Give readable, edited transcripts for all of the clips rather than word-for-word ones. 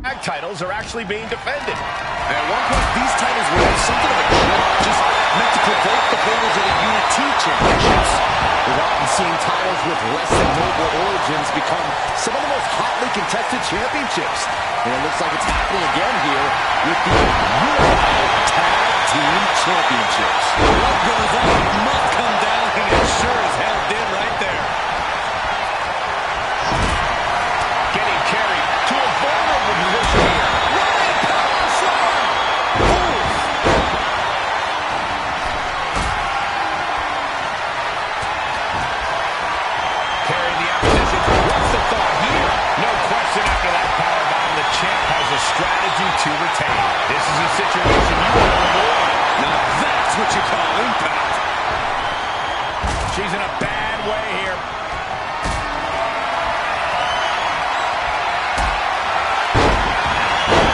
Tag titles are actually being defended. At one point, these titles were something of a joke, just meant to provoke the holders of the UT championships. We've often seen titles with less than noble origins become some of the most hotly contested championships. And it looks like it's happening again here with the Unified Tag Team Championships. What goes on must come down, and it sure as hell did right there. Getting carried to a vulnerable position here. Running power slam! Carrying the opposition. What's the thought here? No question after that powerbomb, the champ has a strategy to retain. This is a situation you want to avoid. Now that's what you call impact. She's in a bad way here.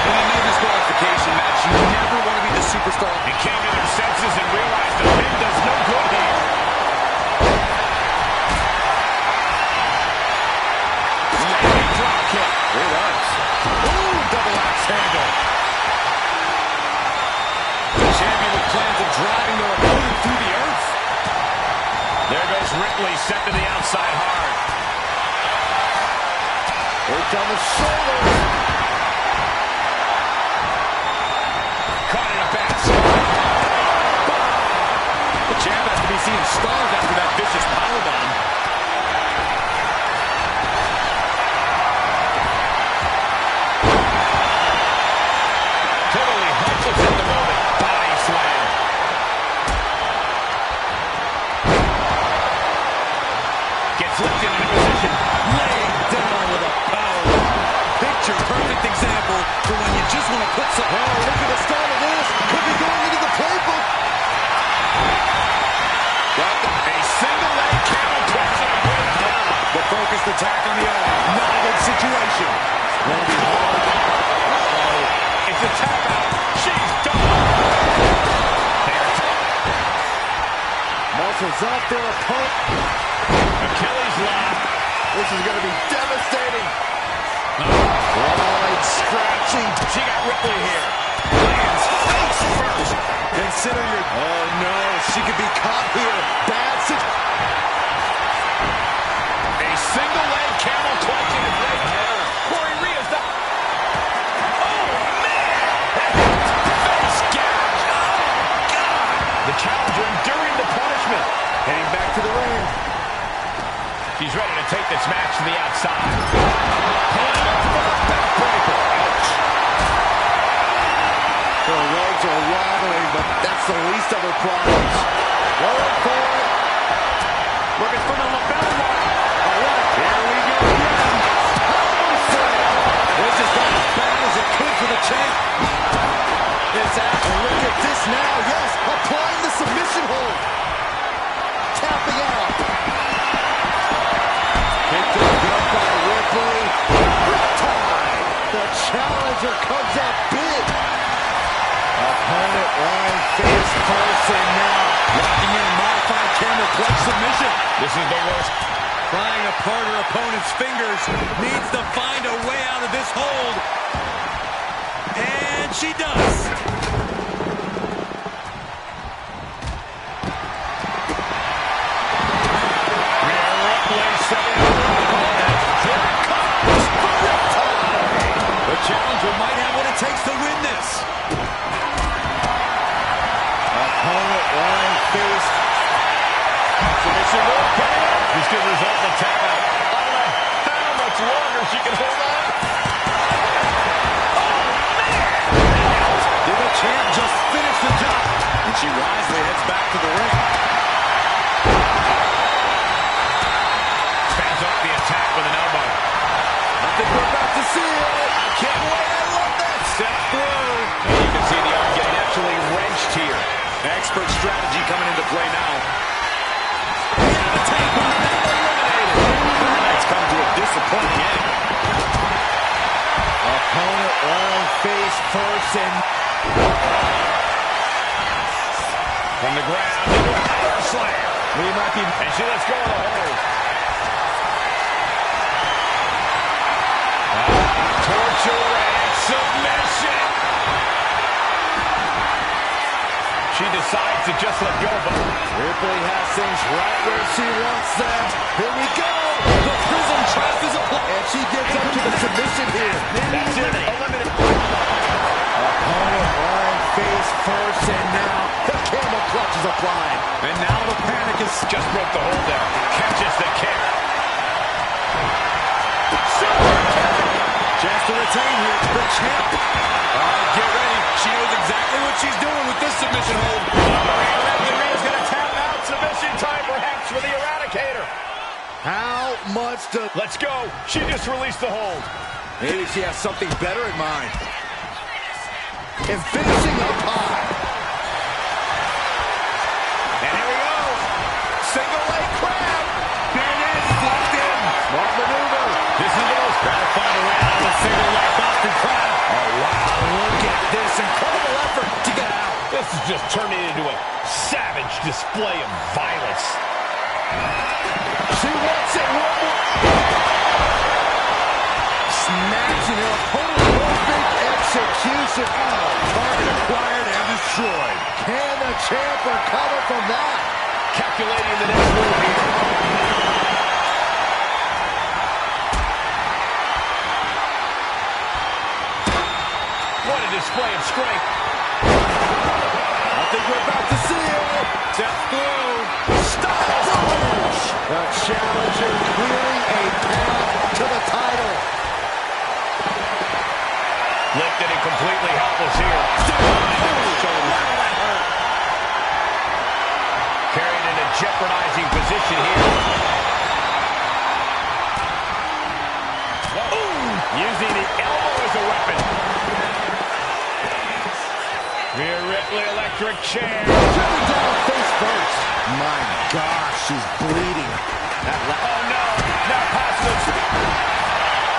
In a no disqualification match, you never want to be the superstar. He came to their senses and realized the pin does no good here. Standing drop kick. Here it is. Ooh, double axe handle. The champion with plans of driving their opponent through the earth. There goes Ripley, set to the outside hard. Worked on the shoulders. Caught in a bad spot. The champ has to be seeing stars after that vicious powerbomb. Totally helpless at the moment. Body slam. Gets lifted into position. Laying down with a powerbomb. Picture perfect example for when you just want to put some... Oh, look at the start of this. Could be going into the playbook. A single leg camel clutch and a breakdown. The focused attack on the arm. Not a good situation. Gonna be hard. It's a tap out. She's done. Muscles up their opponent. Achilles lock. This is going to be devastating. Right, scratching. She got Ripley here. Lands face first. Consider your... Oh, no. She could be caught here. Bad situation. A single leg camel clutch and a breakdown. Corey Rhea's the... Oh, man! Face gouge. Oh, God. The challenger enduring the punishment. Heading back to the ring. He's ready to take this match to the outside. Pulling off for the backbreaker. Ouch. Her legs are wobbling, but that's the least of her problems. Going for it. Looking for the lapel lock. All right, here we go again. This is about as bad as it could for the champ. It's out. Look at this now. Yes, applying the submission hold. Tapping out. Picked up by Ripley. Riptide. The challenger comes up big. Opponent lying face first and now locking in a modified camel clutch submission. This is the worst. Prying apart her opponent's fingers. Needs to find a way out of this hold. And she does. The challenger might have what it takes to win this. Opponent lying face. Submission move coming up. This could result in a tap out. I don't know how much longer she can hold on. Oh, man! Did the champ just finish the job? And she wisely heads back to the ring. Fans off the attack with an elbow. I think we're about to see it. I can't wait. I love that. Step through. And you can see the arm getting actually wrenched here. Expert strategy coming into play now. That's come to a disappointing end. Opponent lying face first and... From the ground, into a power slam. He might be... And she lets go of the hold. Torture and wants to just let go, but Ripley has things right where she wants them. Here we go. The prison trap is applied. And she gets up to the submission here. that's it. Eliminated. Opponent lying face first, and now the camel clutch is applied. And now the panic is just broke the hold there. Catches the kick. Super kick. Chance to retain here. The champ. Get ready. She knows exactly what she's doing with this submission hold. Maria's going to tap out. Submission time perhaps for the Eradicator. How much does... Let's go. She just released the hold. Maybe she has something better in mind. And finishing up high. And here we go. Single leg crab. There it is. Locked in. Smart maneuver. This is the most gratifying way out of a single leg Boston crab. Oh, wow. Look at this incredible effort to get out. This is just turning into a savage display of violence. She wants it one more. Snatching her opponent's perfect execution. Oh, target acquired and destroyed. Can the champ recover from that? Calculating the next move here. What a display of strength. I think we're about to see it. Step through. Styles finish. The challenger clearing a path to the title. Lifted and completely helpless here. Carried in a jeopardizing position here. Using the elbow as a weapon. Rhea Ripley, electric chair. Driven down face first. My gosh, she's bleeding. Oh no, now possible.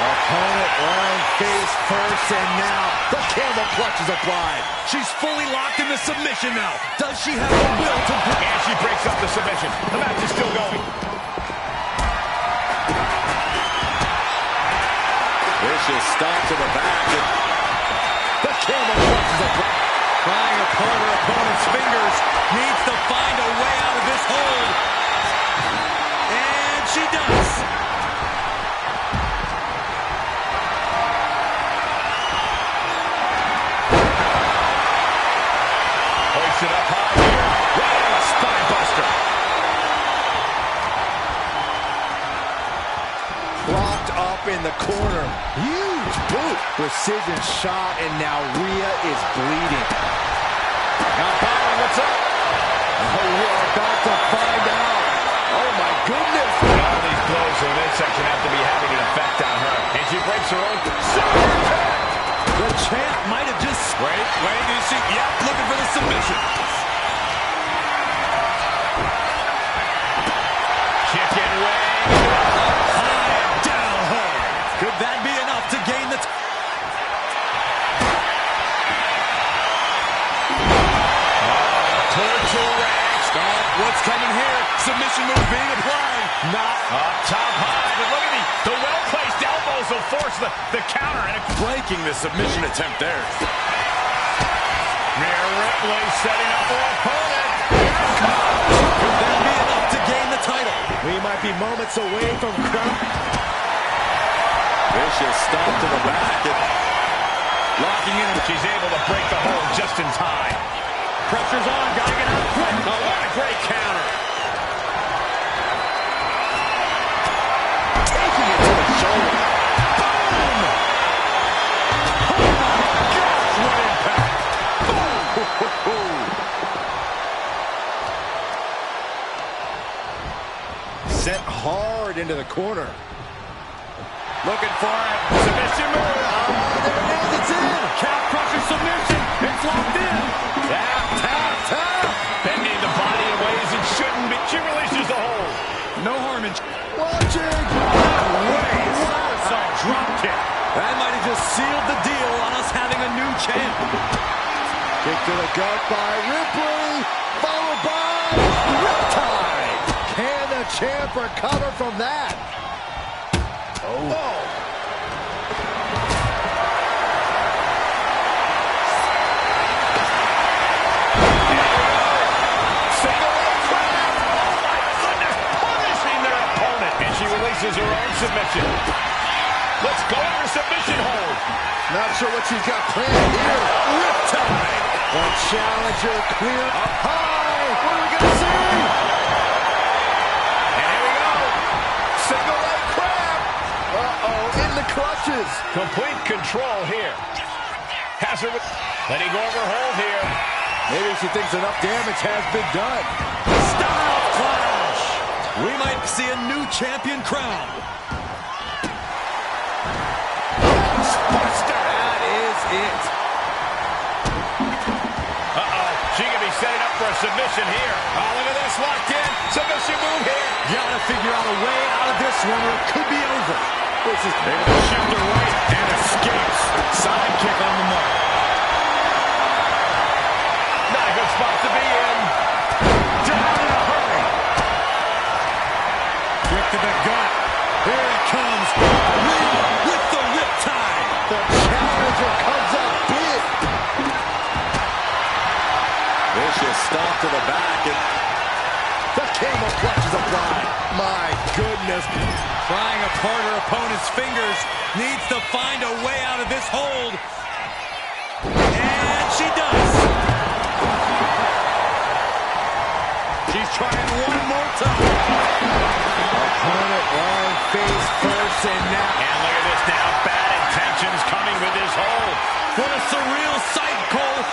Opponent lying face first, and now the camel clutch is applied. She's fully locked in the submission now. Does she have the will to break? And she breaks up the submission. The match is still going. Vicious stop to the back. The camel clutch is applied. Trying upon her opponent's fingers. Needs to find a way out of this hold. And she does. Hoists it up high here. Right on a spine buster. Locked up in the corner. Huge boot. Precision shot, and now Rhea is bleeding. Now Byron, what's up? Oh, we're about to find out. Oh, my goodness. All these blows from midsection have to be having an effect on her. And she breaks her own super kick. The champ might have just... Wait, do you see? Yep, looking for the submission. Kick in range. High and down hard. Could that be enough to gain the... Torture rags. What's coming here? Submission move being applied. Not up top high, but look at the well-placed elbows will force the counter. And Breaking the submission attempt there. Rhea Ripley setting up her opponent. Could that be enough to gain the title? We might be moments away from crown. Vicious stop to the back. Locking in. She's able to break the hold just in time. Pressure's on. Gotta get out quick. Oh, what a great counter. Taking it to the shoulder. Boom! Oh, my gosh, what impact. Boom! Set hard into the corner. Looking for it. Submission move. There it is. It's in. Calf crusher submission. It's locked in. Tap, tap, tap. Bending the body in ways it shouldn't be. She releases the hold. No harm in watching. Ways. What a drop kick. That might have just sealed the deal on us having a new champ. Kick to the gut by Ripley. Followed by Riptide. Can the champ recover from that? Oh. releases her own submission. Let's go for submission hold. Not sure what she's got planned here. Riptide. The challenger clear up high. What are we going to see? And here we go. Single leg crab. Uh-oh, in the clutches. Complete control here. Has her with... Letting go of her hold here. Maybe she thinks enough damage has been done. Style clash. We might see a new champion crowned. Buster. That is it. Uh-oh. She could be setting up for a submission here. Oh, look at this. Locked in. Submission move here. Gotta figure out a way out of this one or it could be over. This is able to shift her weight and escapes. Side kick on the mark. Not a good spot to be in. Down in a hurry. Quick to the gut. Here it comes. Rhea with the riptide. The challenger comes up big. Vicious stomp to the back. And the camel clutch is applied. My goodness. Prying apart her opponent's fingers. Needs to find a way out of this hold. And she does. She's trying one more time. Opponent lying face first and now. And look at this now. Bad intentions coming with this hold. What a surreal sight, Cole.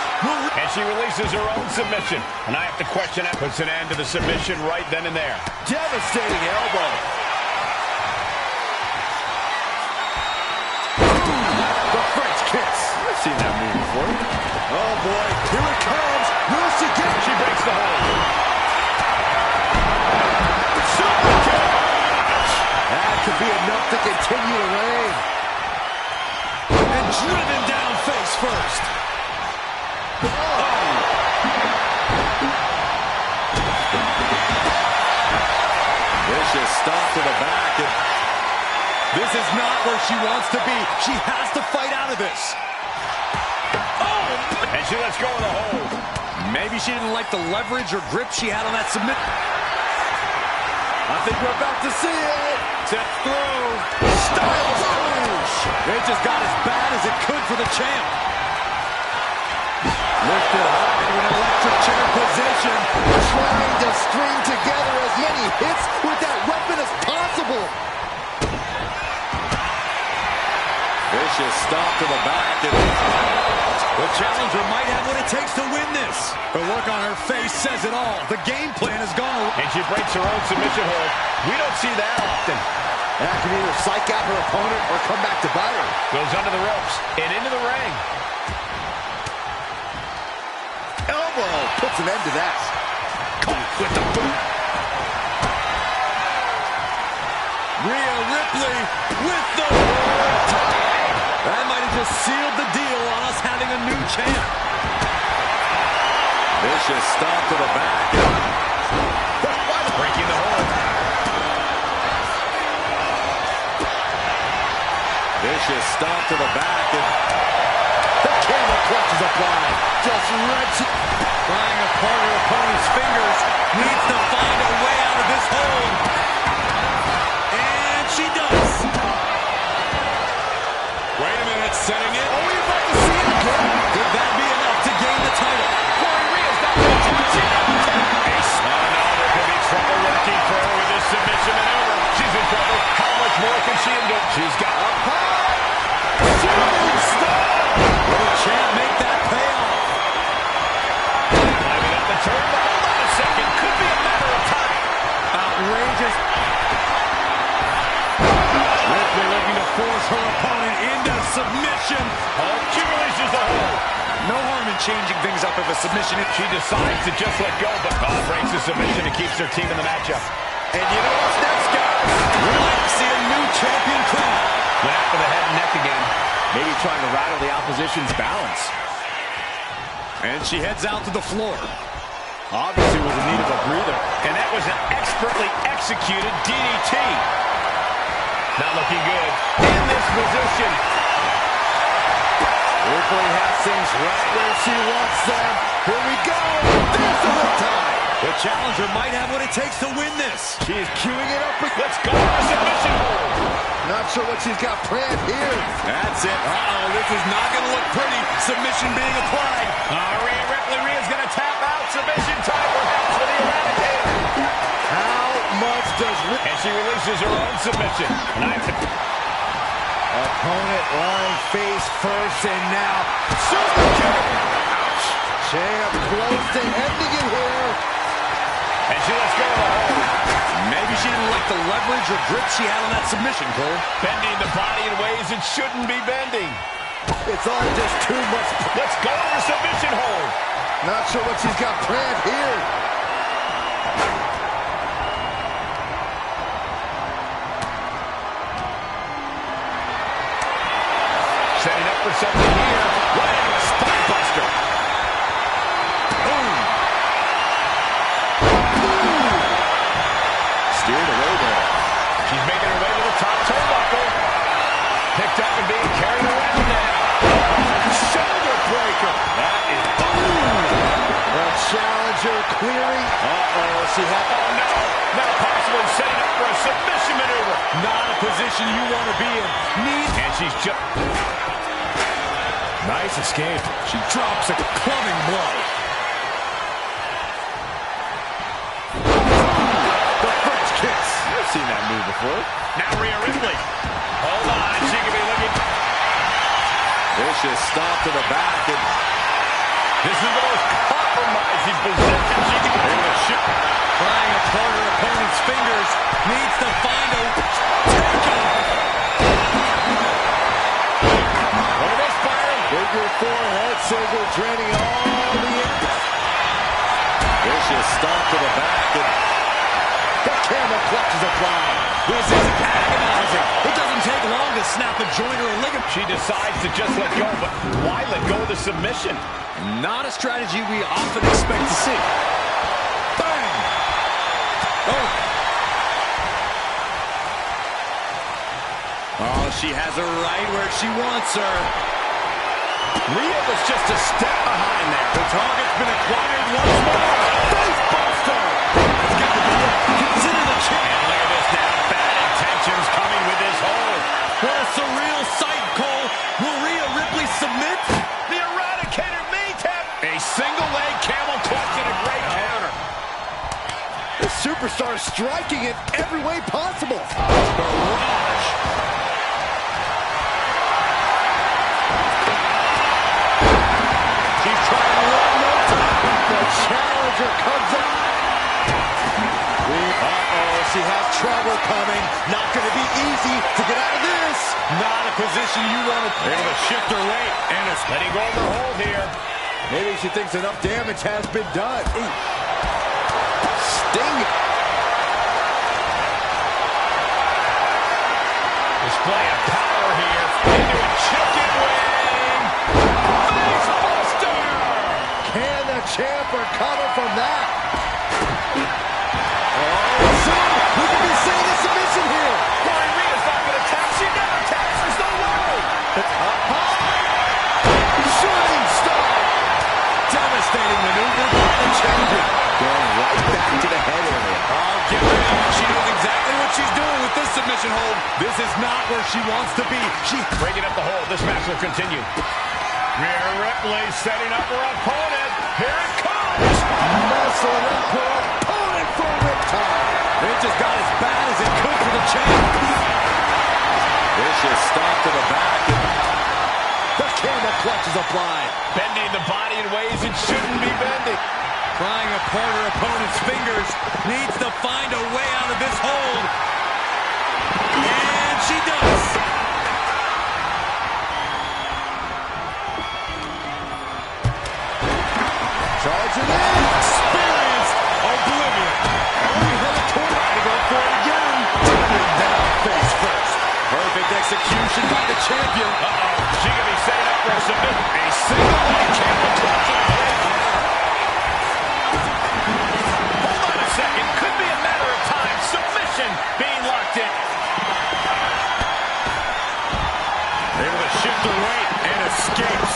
And she releases her own submission. And I have to question that. Puts an end to the submission right then and there. Devastating elbow. The French kiss. I've seen that move before. Oh, boy. Here it comes. Will she get it? She breaks the hold. Super kick. That could be enough to continue the reign. And driven down face first. Oh. Vicious stomp to the back. And this is not where she wants to be. She has to fight out of this. Oh! And she lets go of the hold. Maybe she didn't like the leverage or grip she had on that submit. I think we're about to see it. Step through. Styles Rouge. It just got as bad as it could for the champ. Lifted high to an electric chair position. Trying to string together as many hits with that weapon as possible. Vicious stomp to the back. And the challenger might have what it takes to win this. The look on her face says it all. The game plan has gone away. And she breaks her own submission hold. We don't see that often. That can either psych out her opponent or come back to bite her. Goes under the ropes and into the ring. Elbow puts an end to that. Caught with the boot. Rhea Ripley with the riptide. That might have just sealed the deal on us having a new champ. Vicious stomp to the back. Breaking the hold. Vicious stomp to the back. The camel clutch is applied. Just wrenching. Prying apart her opponent's fingers. Needs to find a way out of this hold. And she does. Wait a minute, setting it. Oh, we're about to see it again. Could that be enough to gain the title? Corey Rhea's not going to touch it. Oh, no, there could be trouble lurking for her with this submission maneuver. She's in trouble. How much more can she endure? She's got up high. Shooting star. Will the champ make that payoff? Climbing up the turnbuckle. Hold on a second. Could be a matter of time. Outrageous. Ripley looking to force her opponent into submission. Oh, she releases the hold. No harm in changing things up if a submission. She decides to just let go, but breaks the submission and keeps her team in the matchup. And you know what's next, guys? We might see a new champion crown. Went after the head and neck again. Maybe trying to rattle the opposition's balance. And she heads out to the floor. Obviously was in need of a breather. And that was an expertly executed DDT. Not looking good. In this position. Ripley has things right where she wants them. Here we go. There's the riptide. The challenger might have what it takes to win this. She is queuing it up. Let's go for submission. Not sure what she's got planned here. That's it. Uh-oh, this is not going to look pretty. Submission being applied. Rhea's going to tap out. Submission time perhaps for the Eradicator. How much does And she releases her own submission. Opponent lying face first, and now super kick. Ouch. Champ close to ending it here. And she lets go of the hold. Maybe she didn't like the leverage or grip she had on that submission, Cole. Bending the body in ways it shouldn't be bending. It's all just too much. Let's go for submission hold. Not sure what she's got planned here. Setting up for something here. Right into a spine buster. Boom. Steered away there. She's making her way to the top turnbuckle. Picked up and being carried around now. Shoulder breaker. That is boom. The challenger clearing. Uh-oh, she had... Oh, no. Now possibly setting up for a submission maneuver. Not a position you want to be in. And she's just... Nice escape. She drops a clubbing blow. The French kiss. I've seen that move before. Now Rhea Ripley. Hold on. She could be looking... Vicious stop to the back. And this is the most compromising position she can be in. prying apart her opponent's fingers. Needs to find a takeout. Look at this fire. Figure four head scissor draining all the impact. Vicious stomp to the back. And the camel clutch is applied. This is agonizing. It doesn't take long to snap a joint or a ligament. She decides to just let go, but why let go of the submission? Not a strategy we often expect to see. Bang! Oh. Oh, she has her right where she wants her. Rhea was just a step behind there. The target's been acquired once more. Facebuster! It's got to be it. Consider the champ. And look at this now. Bad intentions coming with this hold. What a surreal sight, Cole. Will Rhea Ripley submit? The Eradicator may tap. A single leg camel clutch and a great counter. The superstar striking in every way possible. Barrage. She's trying one more time. The challenger comes up. Uh-oh, she has trouble coming. Not going to be easy to get out of this. Not a position you want to play. Able to shift her weight. And it's letting go of her hold here. Maybe she thinks enough damage has been done. Ooh. Sting. Display of power here. Into a chicken wing. Facebuster. Can the champ recover from that? Oh, soon we could be seeing a submission here. Rhea's not going to tap. She never taps. There's no way. Shooting star. Devastating maneuver by the champion. Going right back to the head area. Oh, give her that. She knows exactly what she's doing with this submission hold. This is not where she wants to be. Breaking up the hold. This match will continue. Rhea Ripley setting up her opponent. Here it comes. Muscling up her opponent for riptide. It just got as bad as it could for the champ. Vicious stop to the back. The camel clutch is applied. Bending the body in ways it shouldn't be bending. Prying apart her opponent's fingers. Needs to find a way out of this hold. And she does. Charging in. Experienced oblivion. We have a corner to go for it again. Turning down face first. Perfect execution by the champion. Uh-oh. She could be setting up for a submission. A single leg camel clutch. Hold on a second. Could be a matter of time. Submission being locked in. Able to shift her weight and escapes.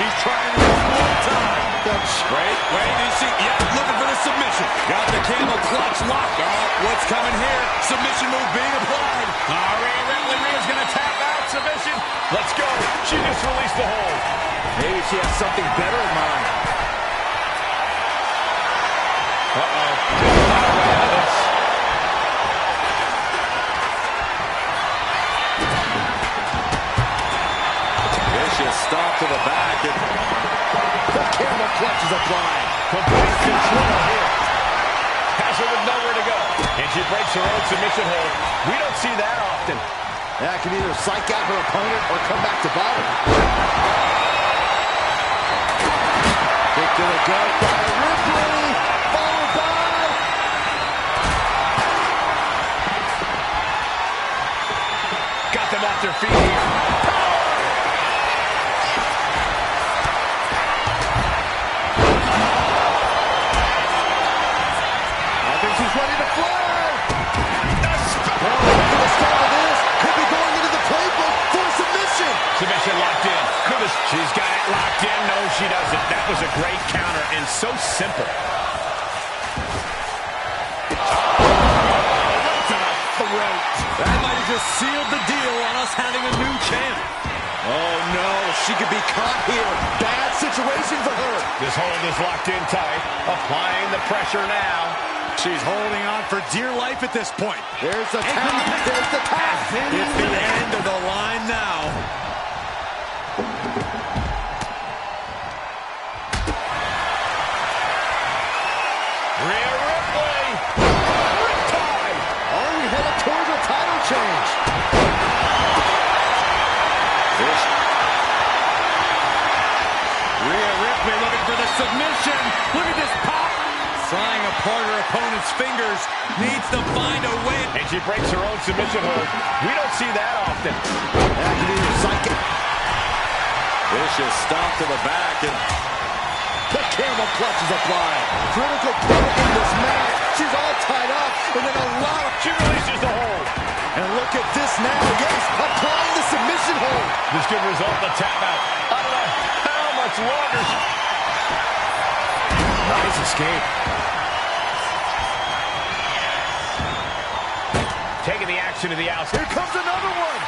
She's trying one more time. Wait, do you see? Yeah, looking for the submission. Got the camel clutch locked. Oh, what's coming here? Submission move being applied. Rhea Ripley. Rhea's going to tap out. Submission. Let's go. She just released the hold. Maybe she has something better in mind. Uh-oh. Just not a way out of this. Vicious stomp to the back, and the camel clutch is applied. Complete control here. Has her with nowhere to go. And she breaks her own submission hold. We don't see that often. That can either psych out her opponent or come back to bite her. Kick to the gut by Ripley, followed by... Got them off their feet here. I think she's ready to fly. Oh, look at the start of this. Could be going into the playbook for a submission. Submission locked in. She's got it locked in. No, she doesn't. That was a great counter and so simple. Right to the throat. That might have just sealed the deal on us having a new champ. Oh, no. She could be caught here. Bad situation for her. This hold is locked in tight. Applying the pressure now. She's holding on for dear life at this point. There's the tap. There's the tap. It's the end of the line now. Rhea Ripley. Riptide. Are we headed towards a title change? Rhea Ripley looking for the submission. Look at this pop. Prying apart her opponent's fingers. Needs to find a way. And she breaks her own submission hold. We don't see that often. That can either psych it. Vicious stomp to the back, and the camel clutch is applied. Critical point in this match. She's all tied up, and then a lot of... She releases the hold. And look at this now. Yes, applying the submission hold. This could result in a tap out. I don't know how much longer. Nice escape. Taking the action to the outside. Here comes another one.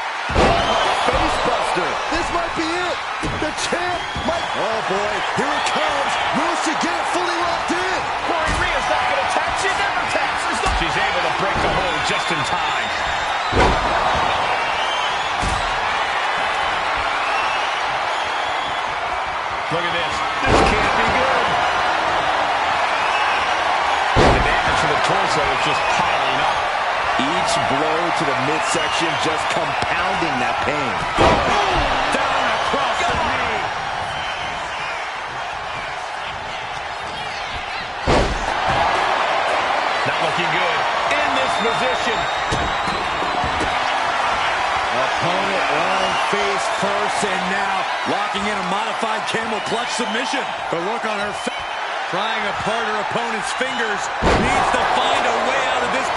Face buster. This might be it. The champ might... Oh, boy. Here it comes. Will she get it fully locked in? Corey Rhea's not going to tap. She never taps. She's able to break the hold just in time. Look at this. This can't be good. The damage to the torso is just piling up. Each blow to the midsection just compounding that pain. Down across the knee. Not looking good. In this position. Opponent lying face first, and now Locking in a modified camel clutch submission. The look on her face. Prying apart her opponent's fingers. Needs to find a way out of this.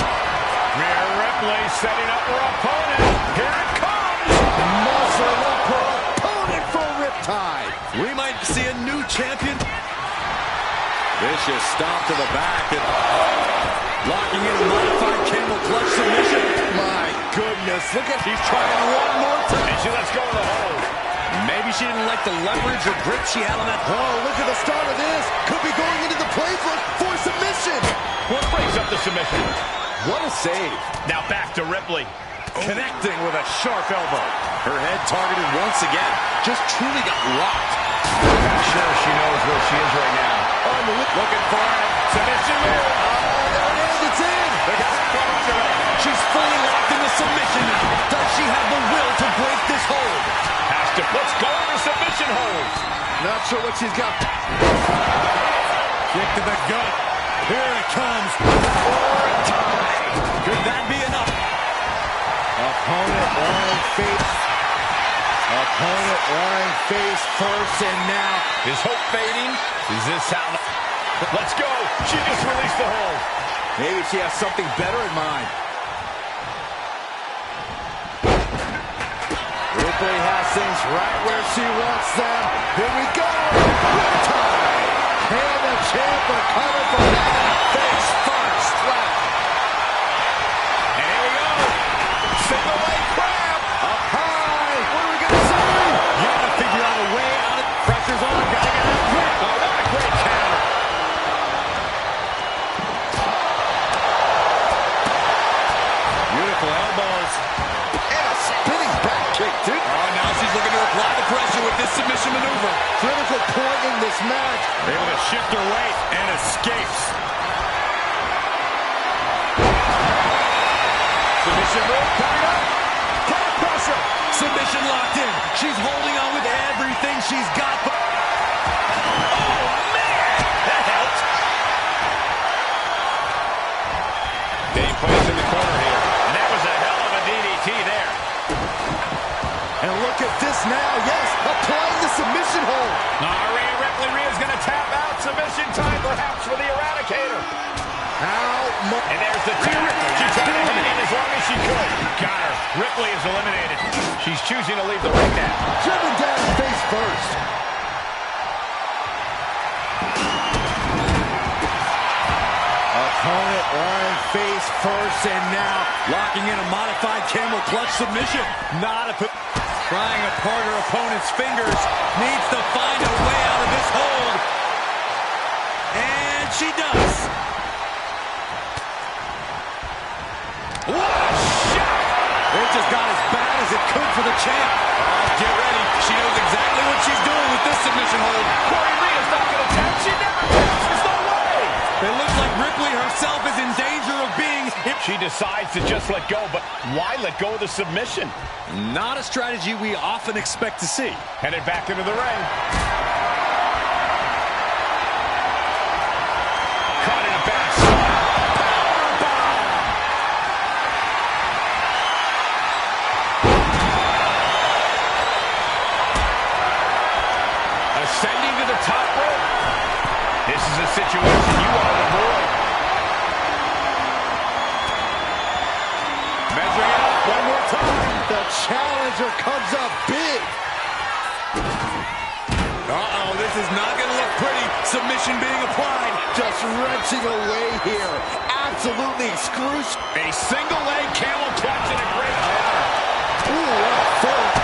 Rhea Ripley setting up her opponent. Here it comes. muscle up her opponent for a riptide. We might see a new champion. Vicious stomp to the back, and Locking in a modified camel clutch submission. my goodness, look at, she's trying one more time. And she lets go of the hold. Maybe she didn't like the leverage or grip she had on that. Oh, look at the start of this. Could be going into the playbook for submission. What breaks up the submission? What a save. Now back to Ripley. Connecting with a sharp elbow. Her head targeted once again. Just truly got locked. I'm sure she knows where she is right now. Looking for it. Submission move. There it is, it's in. She's fully locked in the submission now. Does she have the will to break this hold? Has to. Let's go into submission hold. Not sure what she's got. Kick to the gut. Here it comes. Could that be enough? Opponent lying face. Opponent lying face first, and now Is hope fading? Is this how? Let's go. She just released the hold. maybe she has something better in mind. Ripley has things right where she wants them. Here we go. Riptide. Can the champ recover from that? Face first. Flat. And here we go. Single leg crab. Up high. What are we going to see? You got to figure out a way out of pressure's on. Got to get out quick. Oh, what a great counter. Beautiful elbows. And a spinning back kick, dude. Oh, now she's looking to apply the pressure with this submission maneuver. Critical point in this match. Able to shift her weight and escapes. Submission move coming up. Counter pressure. Submission locked in. She's holding on with everything she's got. Oh, man. That helped. Being placed in the corner here. And that was a hell of a DDT there. And look at this now. Yes, applying the submission hold. Rhea Ripley. Rhea's going to tap out. Submission time perhaps for the Eradicator. And there's the tap. She tried to hang in as long as she could. Got her. Ripley is eliminated. She's choosing to leave the ring now. Driven down face first. Opponent lying face first, and now Locking in a modified camel clutch submission. Not a... Prying apart her opponent's fingers. Needs to find a way out of this hold. And she does. What a shot! It just got as bad as it could for the champ. Get ready. She knows exactly what she's doing with this submission hold. Corey Rhea's not going to tap. She never taps. There's no way. It looks like Ripley herself is in danger of being... She decides to just let go, but why let go of the submission? Not a strategy we often expect to see. Headed back into the ring. Caught in a bad spot. Ascending to the top rope. This is a situation you want to avoid. Measuring it up one more time. the challenger comes up big. Uh-oh, this is not going to look pretty. Submission being applied. Just wrenching away here. Absolutely excruciating. A single leg camel clutch and a great counter. Ooh, what a foot.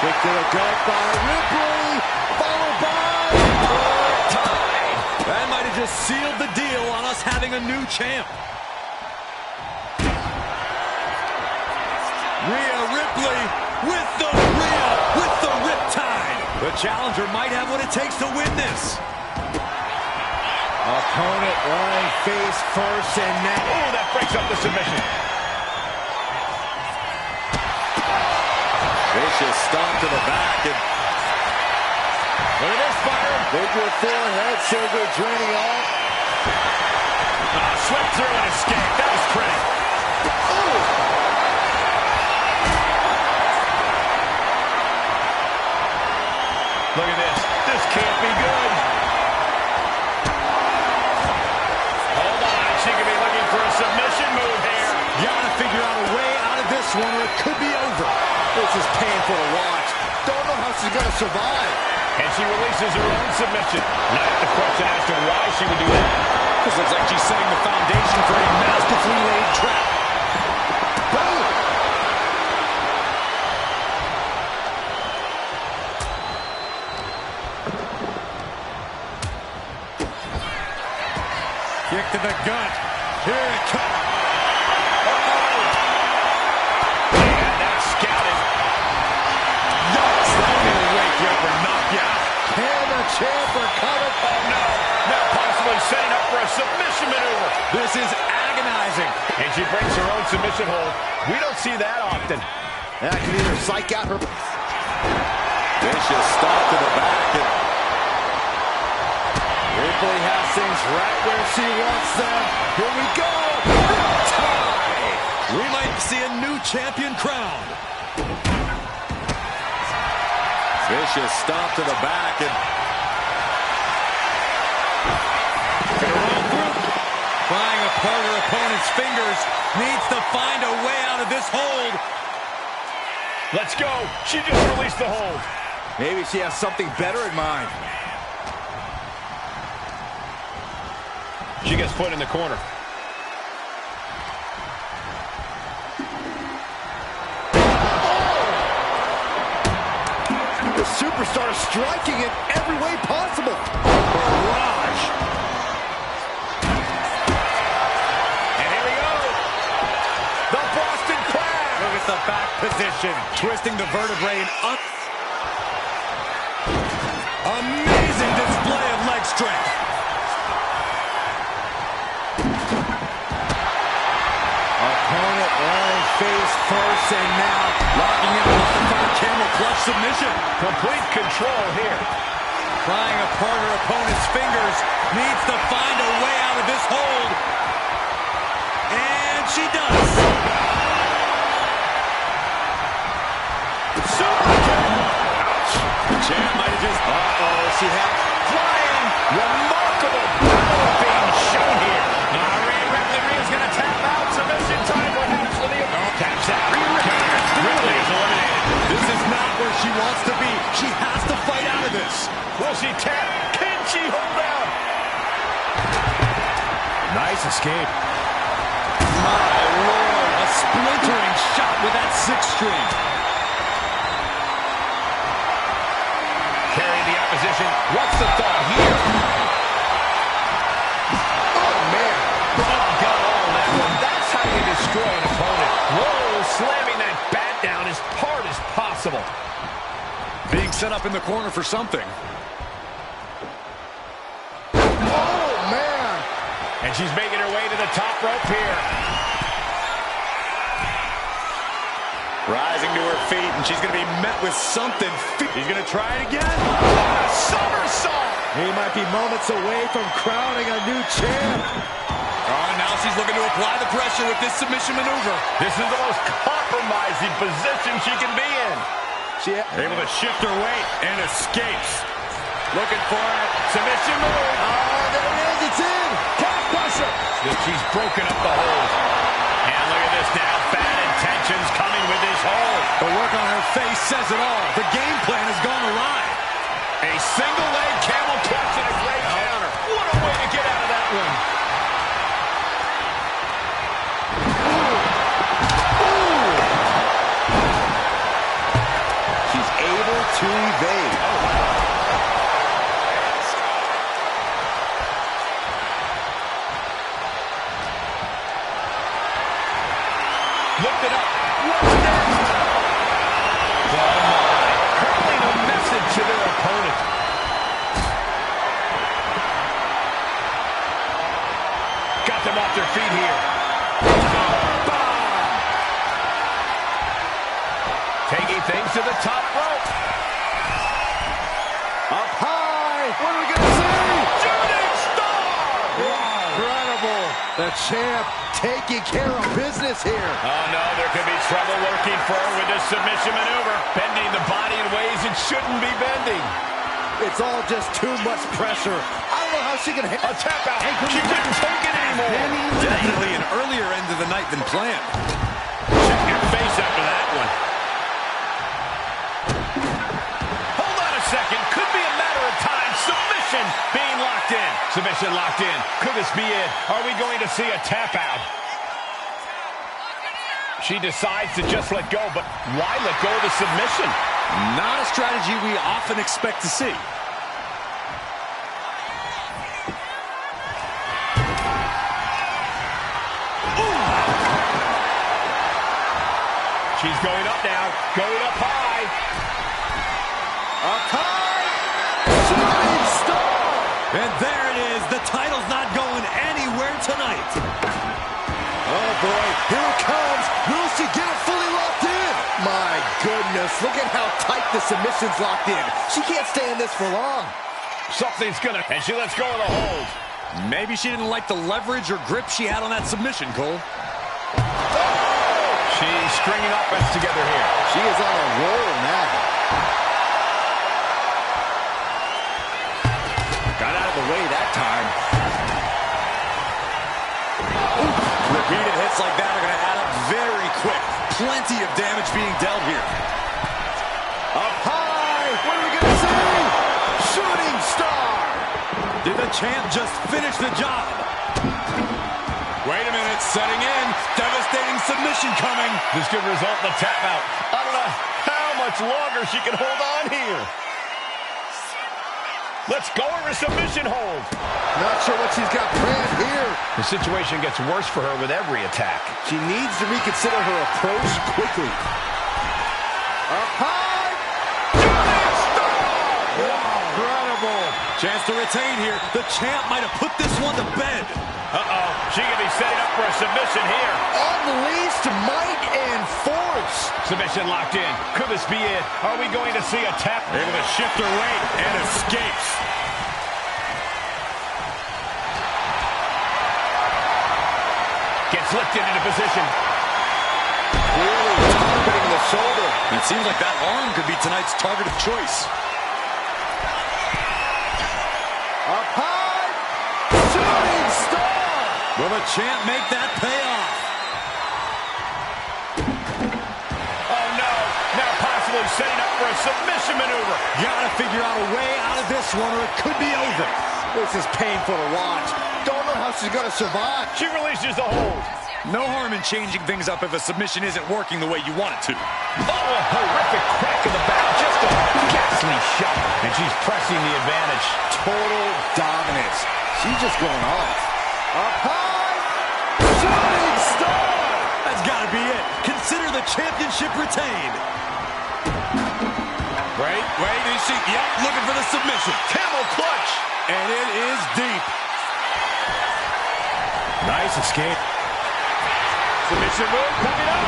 Kick to the gut by Ripley. Followed by Tied. That might have just sealed the deal on us having a new champ. Rhea Ripley with the riptide. The challenger might have what it takes to win this. opponent lying face first, and now... Oh, that breaks up the submission. Vicious stomp to the back. And look at this, Byron. Bigger forehead, sugar draining off. Swept through and escaped. That was pretty. Look at this. This can't be good. Hold on. She could be looking for a submission move here. you gotta figure out a way out of this one or it could be over. This is painful to watch. Don't know how she's going to survive. And she releases her own submission. Now the question as to why she would do that. This looks like she's setting the foundation for a masterfully laid trap. Boom! Kick to the gut. Here it comes. And that's scouted. Yikes, that'll be a wake you up or knock you out. Can the champ recover? Oh, no. Now possibly setting up for a submission maneuver. This is agonizing. And she brings her own submission hold. We don't see that often. That can either psych out her... Vicious stomp to the back. And Ripley has things right where she wants them. Here we go. Tie. we might see a new champion crowned. Vicious stomp to the back. And prying apart her opponent's fingers. Needs to find a way out of this hold. Let's go. She just released the hold. Maybe she has something better in mind. She gets put in the corner. The superstar striking in every way possible. Barrage. And here we go. The Boston Crab. Look at the back position. Twisting the vertebrae and up. Amazing display of leg strength. Opponent lying face first and now locking in a modified camel clutch submission. Complete control here. Prying apart her opponent's fingers. Needs to find a way out of this hold. And she does. Super kick. Ouch. Champ might have just... Uh-oh, she had... Flying. Remarkable power being shown here. Rhea is going to tap out. Submission time. What happens with the... Taps out. Ripley is eliminated. This is not where she wants to be. She has to fight out of this. Will she tap? Can she hold out? Nice escape. My Lord, a splintering shot with that sixth string. Carrying the opposition. What's the thought here? Oh, man. Oh, got all on that one. That's how you destroy an opponent. Whoa, slamming that bat down as hard as possible. Being set up in the corner for something. Oh, man. And she's making her way to the top rope here. Rising to her feet, and she's going to be met with something. She's going to try it again. A somersault. He might be moments away from crowning a new champ. Oh, now she's looking to apply the pressure with this submission maneuver. This is the most compromising position she can be in. She able to shift her weight and escapes. Looking for it. Submission move. Oh, there it is. It's in. Calf crusher. She's broken up the hold. And look at this now. Bad intentions coming with this hold. The look on her face says it all. The game plan has gone awry. A single leg camel clutch and a great counter. What a way to get out of that one. She's able to evade. Looked it up. What's next? Oh, my. Hurling a message to their opponent. Got them off their feet here. Bomb. Taking things to the top rope. Up high. What are we going to see? Shooting star. Incredible. The champ taking care of business here. Oh, no, there could be trouble lurking for her with this submission maneuver. Bending the body in ways it shouldn't be bending. It's all just too much pressure. I don't know how she can handle A tap out. She couldn't take it anymore. Definitely an earlier end of the night than planned. Check your face after that one. Hold on a second. Could be a matter of time. Submission being locked in. Submission locked in. Could this be it? Are we going to see a tap out? She decides to just let go, but why let go of the submission? Not a strategy we often expect to see. She's going up now. Going up high. Up high. Shooting star. And there it is. The title's not going anywhere tonight. Oh, boy. Here it comes. Will she get it fully locked in? My goodness. Look at how tight the submission's locked in. She can't stay in this for long. Something's gonna... And she lets go of the hold. Maybe she didn't like the leverage or grip she had on that submission, Cole. She's stringing offense together here. She is on a roll now. Got out of the way that time. Repeated hits like that are going to add up very quick. Plenty of damage being dealt here. Up high. What are we going to see? Shooting star. Did the champ just finish the job? Wait a minute, setting in. Devastating submission coming. This could result in a tap out. I don't know how much longer she can hold on here. Let's go over submission hold. Not sure what she's got planned here. The situation gets worse for her with every attack. She needs to reconsider her approach quickly. Up high. Shooting star. Incredible. Chance to retain here. The champ might have put this one to bed. Uh-oh. She could be setting up for a submission here. Unleashed might and force. Submission locked in. Could this be it? Are we going to see a tap? Able to shift her weight and escapes. Gets lifted into position. Clearly targeting the shoulder. It seems like that arm could be tonight's target of choice. Up high. Shooting star. Will the champ make that payoff? Oh, no. Now possibly setting up for a submission maneuver. Gotta figure out a way out of this one or it could be over. This is painful to watch. Don't know how she's going to survive. She releases the hold. No harm in changing things up if a submission isn't working the way you want it to. Oh, a horrific crack in the back. Just a ghastly shot. And she's pressing the advantage. Total dominance. She's just going off. Up high. Shooting star. That's gotta be it. Consider the championship retained. Wait, is she? Yep, looking for the submission. Camel clutch. And it is deep. Nice escape. Submission move coming up.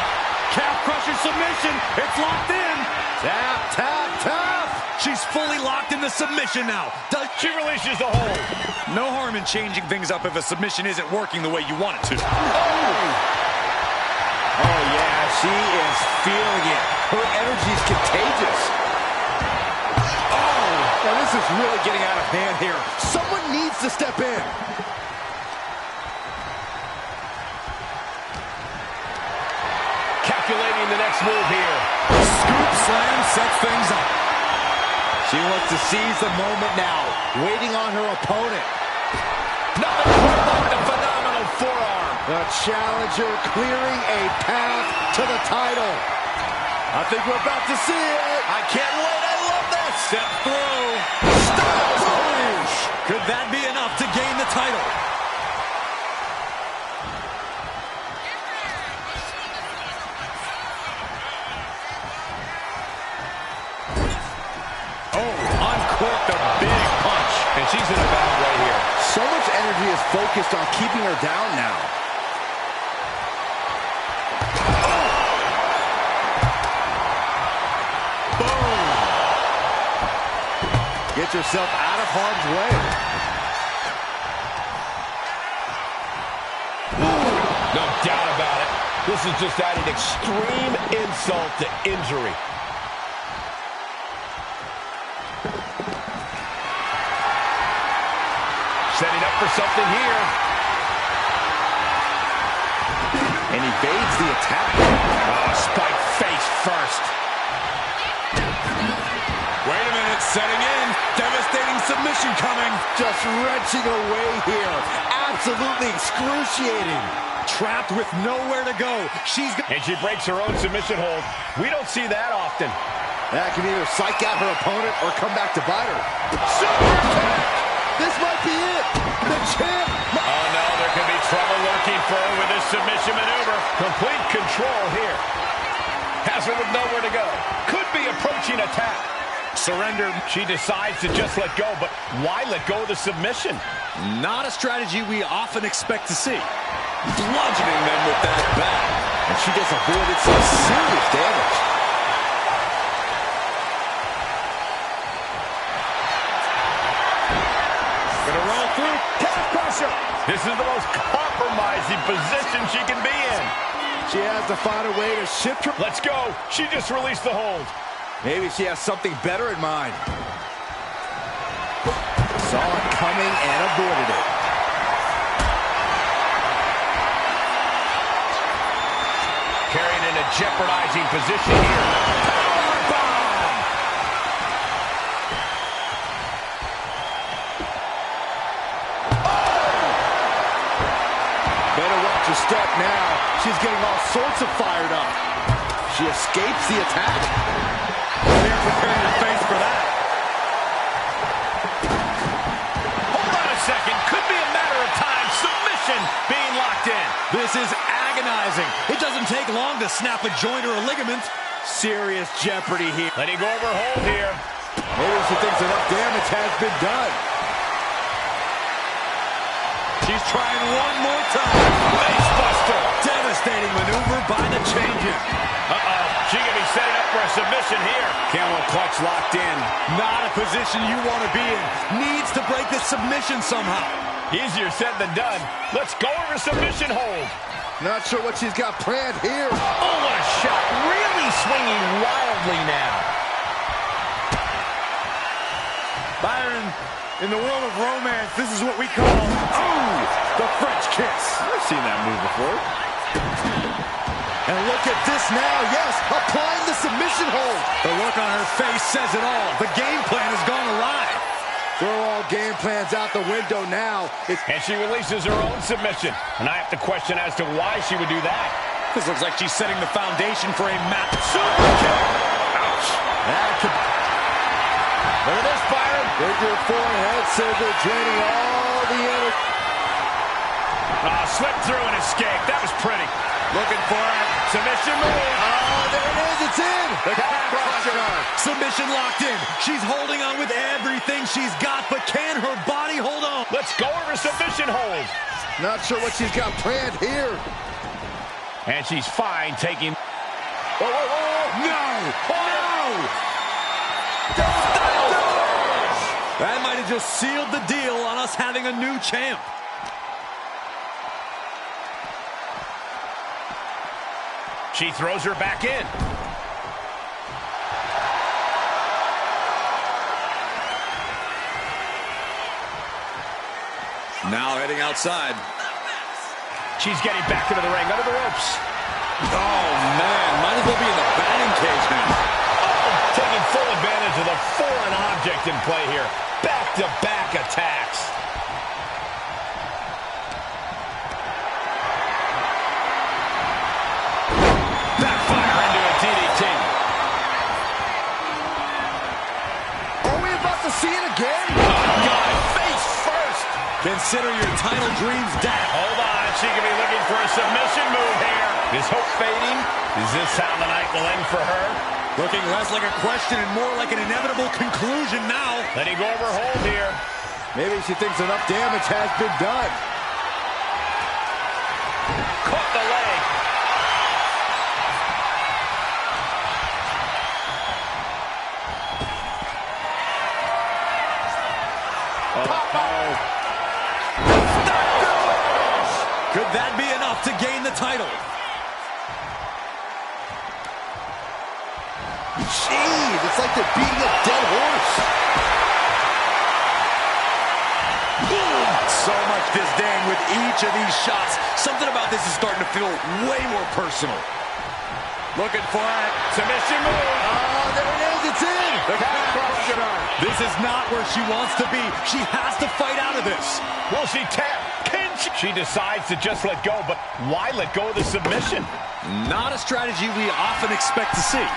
Calf crusher submission. It's locked in. Tap, tap, tap. She's fully locked in the submission now. She releases the hold. No harm in changing things up if a submission isn't working the way you want it to. Oh, yeah, she is feeling it. Her energy is contagious. Oh, now this is really getting out of hand here. Someone needs to step in. Calculating the next move here. Scoop slam sets things up. She wants to seize the moment now, waiting on her opponent. Nothing quite like the phenomenal forearm. The challenger clearing a path to the title. I think we're about to see it. I can't wait. I love this. Step through. Stylish. Could that be enough to gain the title? Oh, uncorked a big punch. And she's in a battle right here. So much energy is focused on keeping her down now. Boom. Gets herself out of harm's way. No doubt about it. This is just adding extreme insult to injury. Setting up for something here. And evades the attack. Oh, spike face first. Wait a minute, setting in. Devastating submission coming. Just wrenching away here. Absolutely excruciating. Trapped with nowhere to go. And she breaks her own submission hold. We don't see that often. That can either psych out her opponent or come back to bite her. Super kick! This might be it. The champ. Oh, no, there could be trouble lurking for her with this submission maneuver. Complete control here. Has her with nowhere to go. Could be approaching a tap. Surrender. She decides to just let go, but why let go of the submission? Not a strategy we often expect to see. Bludgeoning them with that bat. And she just avoided some serious damage. Gonna roll through. Calf crusher. This is the most compromising position she can be in. She has to find a way to shift her. Let's go. She just released the hold. Maybe she has something better in mind. Saw it coming and avoided it. Carrying in a jeopardizing position here. Powerbomb! sorts of fired up. She escapes the attack. They're preparing her face for that. Hold on a second. Could be a matter of time. Submission being locked in. This is agonizing. It doesn't take long to snap a joint or a ligament. Serious jeopardy here. Letting go of her hold here. Maybe she thinks enough damage has been done. She's trying one more time. Facebuster. Devastating maneuver by the champion. Uh-oh. She could be setting up for a submission here. Camel clutch locked in. Not a position you want to be in. Needs to break this submission somehow. Easier said than done. Let's go over submission hold. Not sure what she's got planned here. Oh, what a shot. Really swinging wildly now. Byron, in the world of romance, this is what we call, oh, the French kiss. I've seen that move before. And look at this now. Yes, applying the submission hold. The look on her face says it all. The game plan has gone awry. Throw all game plans out the window now. And she releases her own submission. And I have to question as to why she would do that. This looks like she's setting the foundation for a map. Super kick. Ouch. That could... Look at this, Byron. Figure four head scissor draining all the energy. Slipped through and escaped. That was pretty. Looking for it. Submission move. Oh, there it is. It's in. The calf crusher. Submission locked in. She's holding on with everything she's got, but can her body hold on? Let's go over submission hold. Not sure what she's got planned here. And she's fine taking... Whoa, whoa, whoa. No! No! That might have just sealed the deal on us having a new champ. She throws her back in. Now heading outside. She's getting back into the ring, under the ropes. Oh, man. Might as well be in the batting cage now. Oh, taking full advantage of the foreign object in play here. Back-to-back attacks. Backfire into a DDT. Are we about to see it again? Oh, God, face first. Consider your title dreams dead. Hold on, she could be looking for a submission move here. Is hope fading? Is this how the night will end for her? Looking less like a question and more like an inevitable conclusion now. Letting go of her hold here. Maybe she thinks enough damage has been done. Caught the leg. Could that be enough to gain the title? Jeez, it's like they're beating a dead horse. So much disdain with each of these shots. Something about this is starting to feel way more personal. Looking for it. Submission move. Oh, there it is. It's in. The calf crusher. This is not where she wants to be. She has to fight out of this. Will she tap? Can she? She decides to just let go, but why let go of the submission? Not a strategy we often expect to see.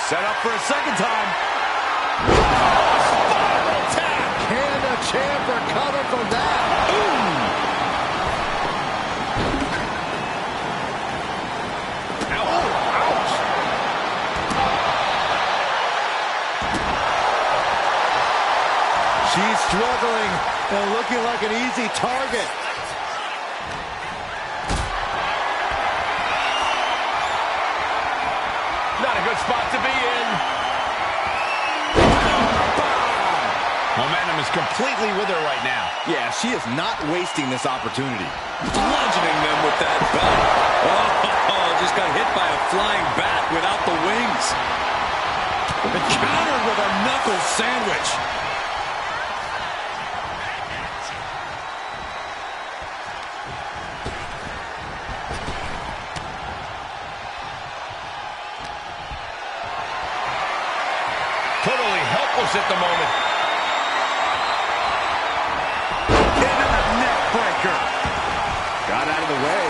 Set up for a second time. Spiral tap. Can the champ recover from that? Ouch. She's struggling and looking like an easy target. Not a good spot to be in. Momentum is completely with her right now. Yeah, she is not wasting this opportunity. Bludgeoning them with that belt. Oh, just got hit by a flying bat without the wings. And countered with a knuckle sandwich. Totally helpless at the moment. Into the neck breaker. Got out of the way.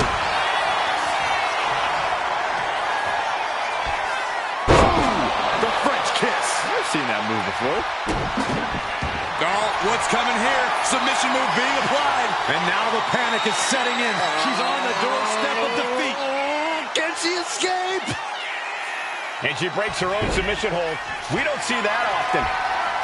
floor. Oh, what's coming here? Submission move being applied. And now the panic is setting in. She's on the doorstep of defeat. Can she escape? And she breaks her own submission hold. We don't see that often.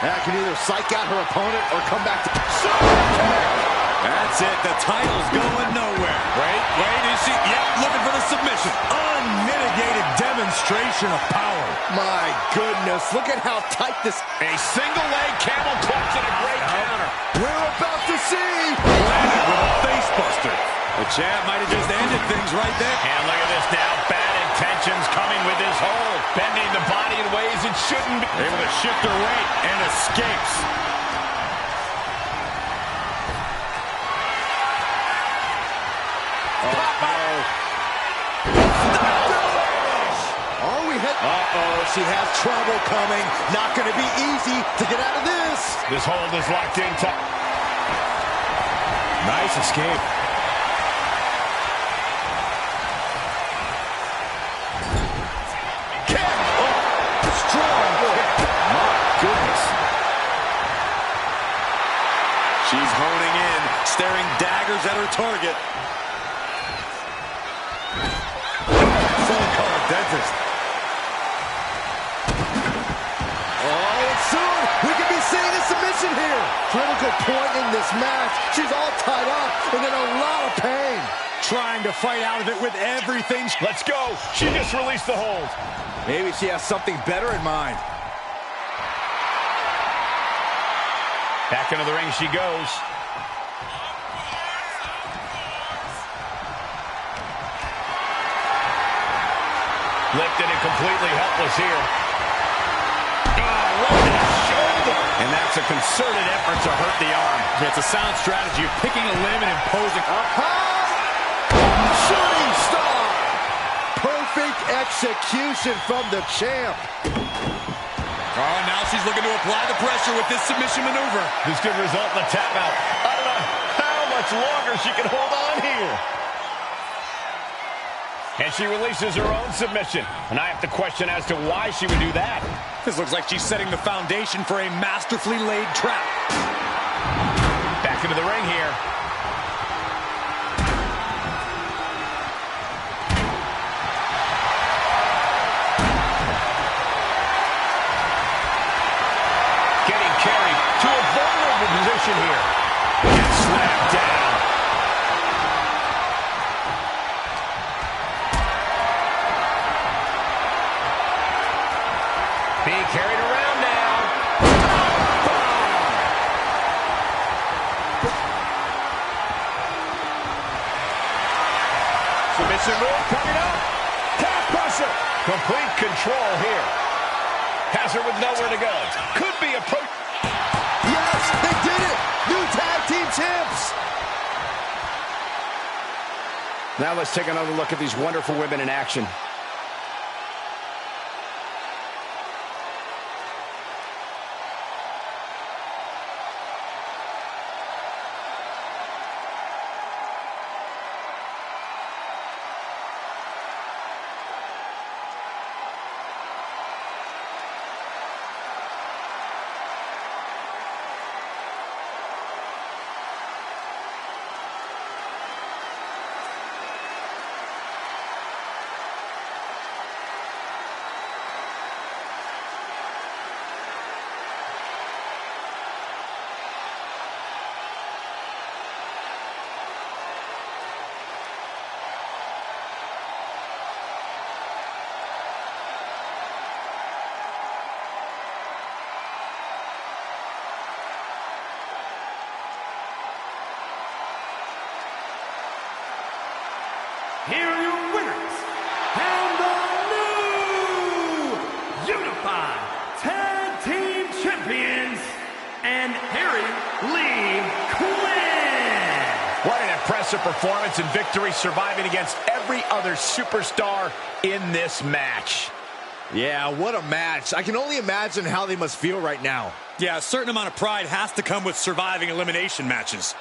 That can either psych out her opponent or come back to... That's it. The title's going nowhere. Wait, is she? Yep, looking for the submission. Unmitigated demonstration of power. My goodness, look at how tight this... A single leg camel clutch and a great counter. We're about to see... Landed with a face buster. The champ might have just ended things right there. And look at this now. Bad intentions coming with this hold. Bending the body in ways it shouldn't be. Able to shift her weight and escapes. Uh-oh, she has trouble coming. Not going to be easy to get out of this. This hold is locked in tight. Nice escape. Kick! Oh, strong kick. My goodness. She's honing in, staring daggers at her target. Someone call a dentist. Soon, we could be seeing a submission here. Critical point in this match. She's all tied up and in a lot of pain. Trying to fight out of it with everything. Let's go. She just released the hold. Maybe she has something better in mind. Back into the ring she goes. Lifted and completely helpless here. And that's a concerted effort to hurt the arm. It's a sound strategy of picking a limb and imposing. Shooting star! Perfect execution from the champ. Oh, now she's looking to apply the pressure with this submission maneuver. This could result in a tap out. I don't know how much longer she can hold on here. And she releases her own submission. And I have to question as to why she would do that. This looks like she's setting the foundation for a masterfully laid trap. Back into the ring here. Getting carried to a vulnerable position here. And slammed down. Being carried around now. Submission move coming up. Calf crusher. Complete control here. Has her with nowhere to go. Could be a Yes, they did it. New tag team champs. Now let's take another look at these wonderful women in action. Here are your winners, and the new Unified Tag Team Champions, and Harry Lee Quinn. What an impressive performance and victory, surviving against every other superstar in this match. Yeah, what a match. I can only imagine how they must feel right now. Yeah, a certain amount of pride has to come with surviving elimination matches.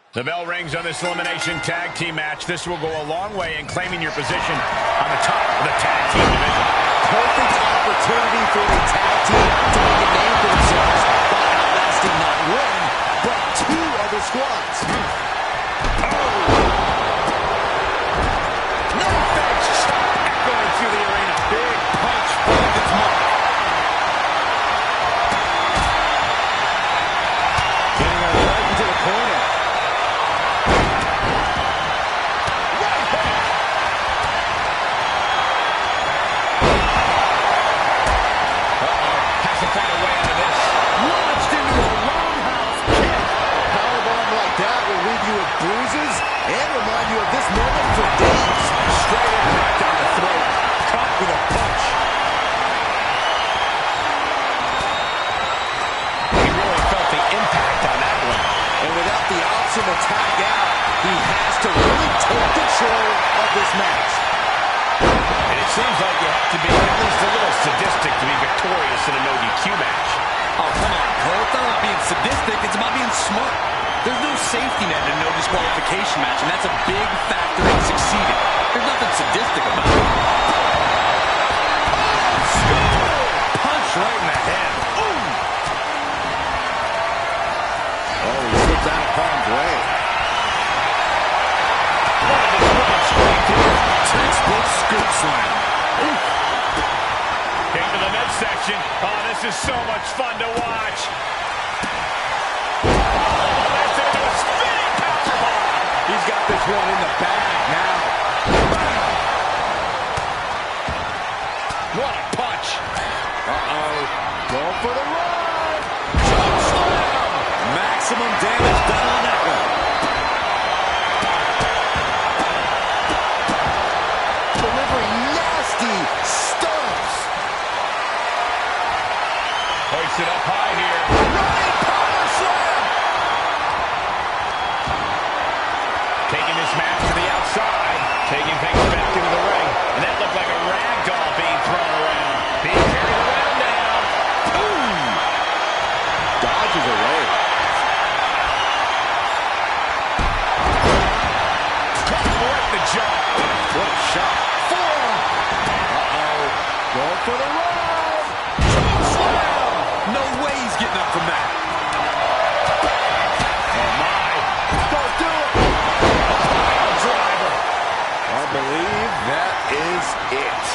The bell rings on this elimination tag team match. This will go a long way in claiming your position on the top of the tag team division. Perfect opportunity for a tag team to make a name for themselves by outlasting not one, but two other squads. No thanks. Stop echoing through the arena. Big punch finds its mark. Getting her right into the corner. Bruises and remind you of this moment for days. Straight in, right down the throat. Caught with a punch. He really felt the impact on that one. And without the option to tag out, he has to really take control of this match. And it seems like you have to be at least a little sadistic to be victorious in a no DQ match. Oh, come on, Cole. It's not about being sadistic. It's about being smart. There's no safety net in a no disqualification match, and that's a big factor in succeeding. There's nothing sadistic about it. Punch right in the head. Ooh. Oh, he slipped out of harm's way. Textbook scoop slam. Came to the midsection. Oh, this is so much fun to watch. He's got this one in the bag now. What a punch. Going for the run. Choke slam. Maximum damage done on that one. Delivering nasty stunts. Hoists it up high here. Running power slam. Taking this match to the outside. Taking things back into the ring. And that looked like a rag doll being thrown around. Being carried around now. Boom! Dodges away. Right in the jaw. What a shot. Forearm. Going for the run. Choke slam! No way he's getting up from that. Oh, my. Don't do it. Pile driver. I believe that is it.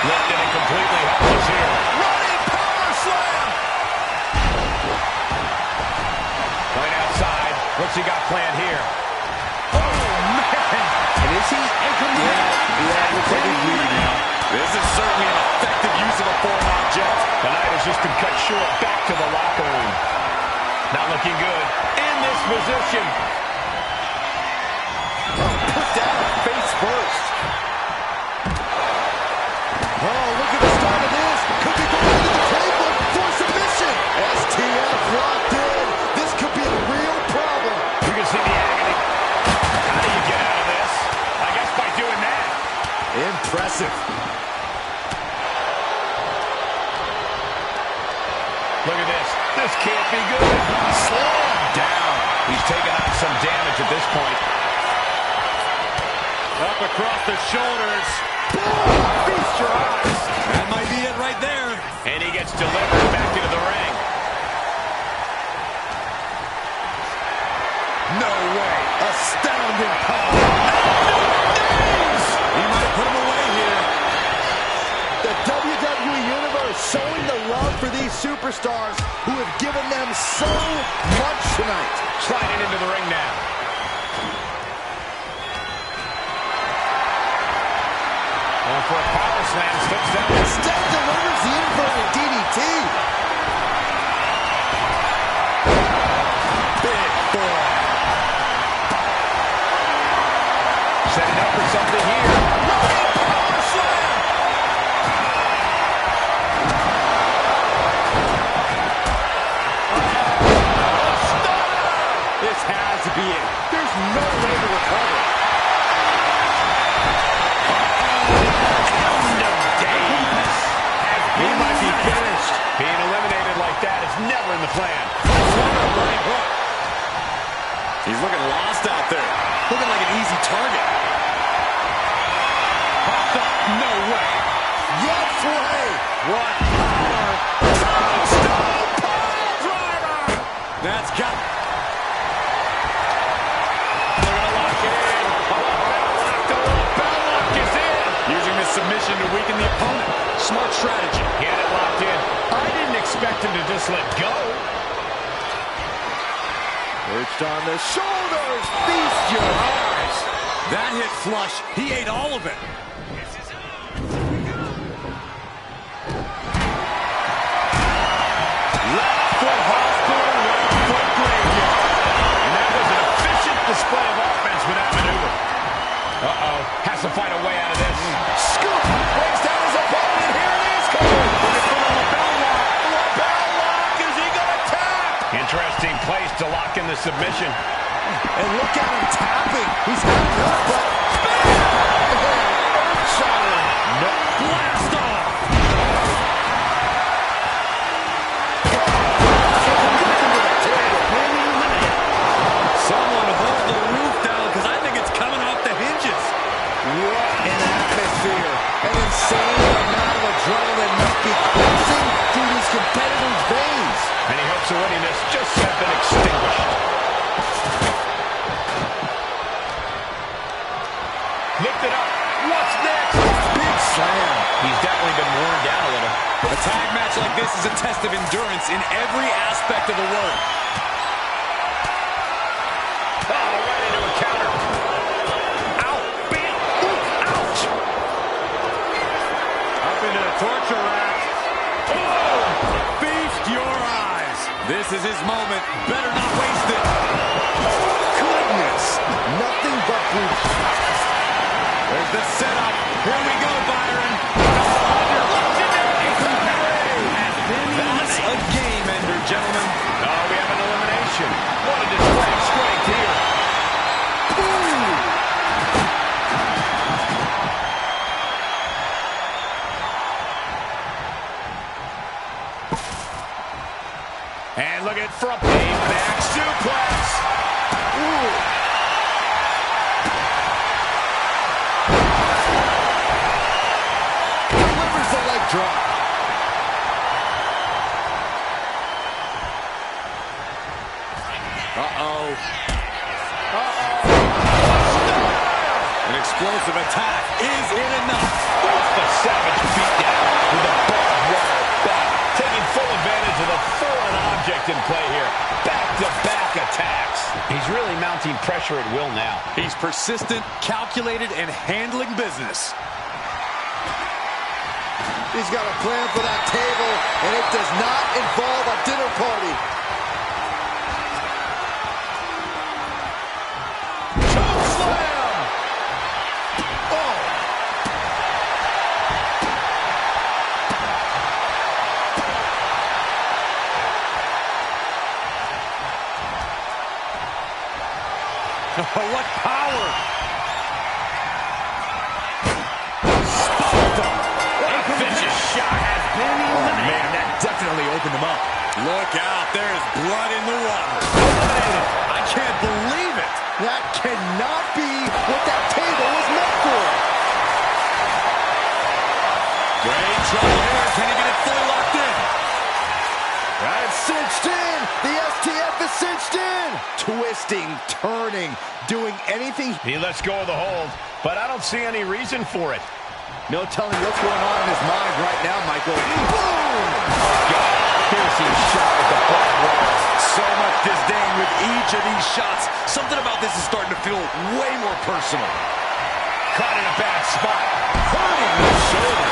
Lifted and completely helpless here. Running power slam. Going outside. What's he got planned here? Oh, man. And is he anchored? Yeah, looks like he's bleeding now. This is certainly an effective use of a foreign object. The night has just been cut short. Back to the locker room. Not looking good. In this position. Put down face first. Oh, look at the start of this. Could be going to the table for submission. STF locked in. This could be a real problem. You can see the agony. How do you get out of this? I guess by doing that. Impressive. Look at this. This can't be good. Slam down. He's taking on some damage at this point. Up across the shoulders. Feast your eyes. That might be it right there. And he gets delivered back into the ring. No way. Astounding power. He might put him away here. The WWE Universe showing the love for these superstars who have given them so much tonight. Sliding into the ring now. Going for a power slam. Slips down. Instead delivers the inverted DDT. Big boy. Setting up for something here. Power slam. This has to be it. There's no way to recover. End of days. He might be finished. Being eliminated like that is never covering the plan. He's looking lost out there. Looking like an easy target. Popped up. No way. Yes way. What power. Tombstone pile driver. That's got. They're going to lock it in. The bell lock is in. Using this submission to weaken the opponent. Smart strategy. He had it locked in. I didn't expect him to just let go. Perched on the shoulders. Feast your eyes. That hit flush. He ate all of it. Left foot hospital, right foot graveyard. And that was an efficient display of offense with that maneuver. Uh-oh. Has to find a way out of this. Scoop. Breaks down his opponent. Here it is. Coming. Lapel lock. Lapel lock. Is he going to tap? Interesting place to lock in the submission. And look at him tapping. He's had enough, but earth-shattering. No. Blast off. Someone hold the roof down because I think it's coming off the hinges. What an atmosphere. An insane amount of adrenaline must be coursing through these competitors' veins. Any hopes of winning this just have been extinguished. Lift it up. What's next? Big slam. He's definitely been worn down a little. A tag match like this is a test of endurance in every aspect of the word. Oh, right into a counter. Ow, bam, ooh, ouch. Up into the torture rack. Oh, feast your eyes. This is his moment. Better not waste it. Goodness. Nothing but brute. There's the setup. Here we go, Byron. That's a game ender, gentlemen. Oh, we have an elimination. What a display of strength here. And look at it from the back suplex. Ooh. Delivers the leg drop. Uh-oh. An explosive attack. Is it enough? The savage beatdown with a barbed wire bat. Taking full advantage of the foreign object in play here. Back-to-back attacks. He's really mounting pressure at will now. He's persistent, calculated, and handling business. He's got a plan for that table, and it does not involve a dinner party. Chokeslam! Oh! What power! Vicious shot has been eliminated. Man, that definitely opened him up. Look out, there's blood in the water. I can't believe it. That cannot be what that table was meant for. Great trouble here. Can he get it fully locked in? That's cinched in. The STF is cinched in. Twisting, turning, doing anything. He lets go of the hold, but I don't see any reason for it. No telling what's going on in his mind right now, Michael. Boom! God, piercing shot with the barbed wire. So much disdain with each of these shots. Something about this is starting to feel way more personal. Caught in a bad spot. Hurting the shoulder.